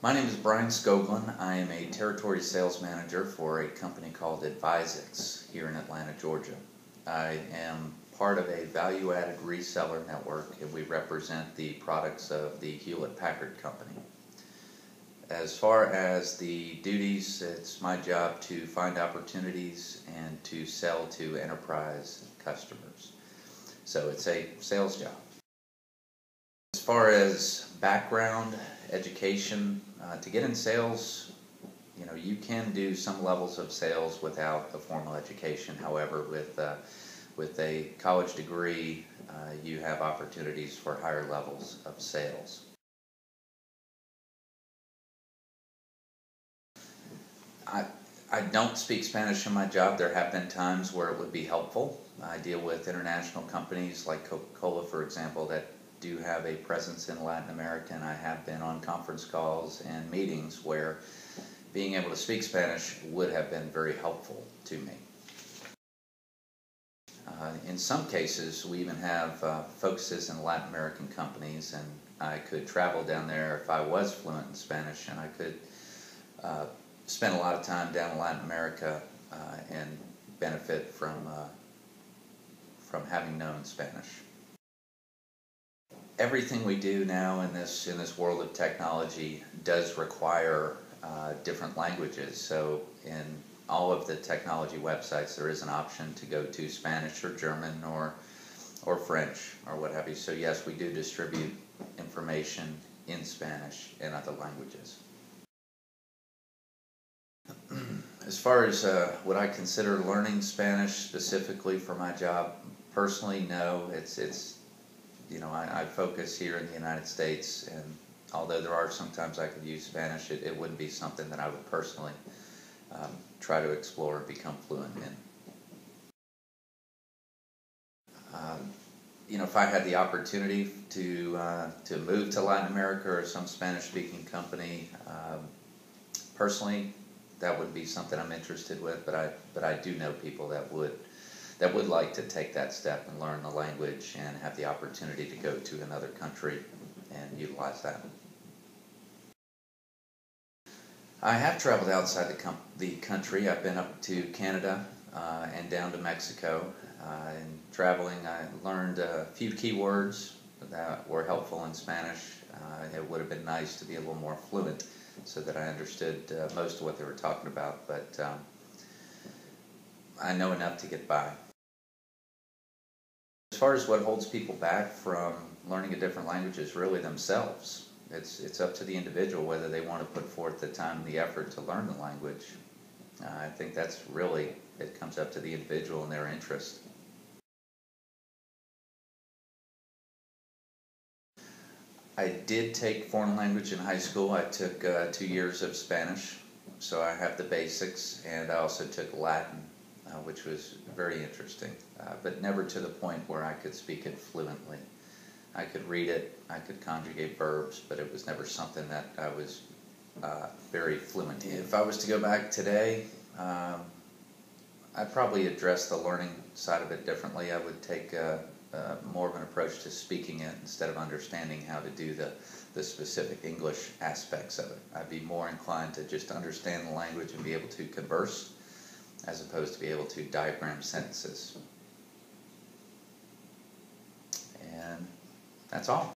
My name is Brian Skoglund. I am a territory sales manager for a company called Advisix here in Atlanta, Georgia. I am part of a value-added reseller network, and we represent the products of the Hewlett-Packard Company. As far as the duties, it's my job to find opportunities and to sell to enterprise customers. So it's a sales job. As far as background, education, to get in sales, you can do some levels of sales without a formal education. However, with a college degree, you have opportunities for higher levels of sales. I don't speak Spanish in my job. There have been times where it would be helpful. I deal with international companies like Coca-Cola, for example, that do have a presence in Latin America, and I have been on conference calls and meetings where being able to speak Spanish would have been very helpful to me. In some cases, we even have focuses in Latin American companies, and I could travel down there if I was fluent in Spanish, and I could spend a lot of time down in Latin America and benefit from having known Spanish. Everything we do now in this world of technology does require different languages. So in all of the technology websites, there is an option to go to Spanish or German or French or what have you. So yes, we do distribute information in Spanish and other languages. As far as would I consider learning Spanish specifically for my job, personally, no. I focus here in the United States, and although there are sometimes I could use Spanish, it wouldn't be something that I would personally try to explore and become fluent in. If I had the opportunity to move to Latin America or some Spanish-speaking company, personally, that would be something I'm interested with. But I do know people that would like to take that step and learn the language and have the opportunity to go to another country and utilize that. I have traveled outside the country. I've been up to Canada and down to Mexico. In traveling, I learned a few key words that were helpful in Spanish. It would have been nice to be a little more fluent so that I understood most of what they were talking about, but I know enough to get by. As far as what holds people back from learning a different language is really themselves. It's up to the individual whether they want to put forth the time and the effort to learn the language. I think that's really, it comes up to the individual and their interest. I did take foreign language in high school. I took 2 years of Spanish, so I have the basics, and I also took Latin, which was very interesting, but never to the point where I could speak it fluently. I could read it, I could conjugate verbs, but it was never something that I was very fluent in. If I was to go back today, I'd probably address the learning side of it differently. I would take more of an approach to speaking it instead of understanding how to do the specific English aspects of it. I'd be more inclined to just understand the language and be able to converse, as opposed to be able to diagram sentences. And that's all.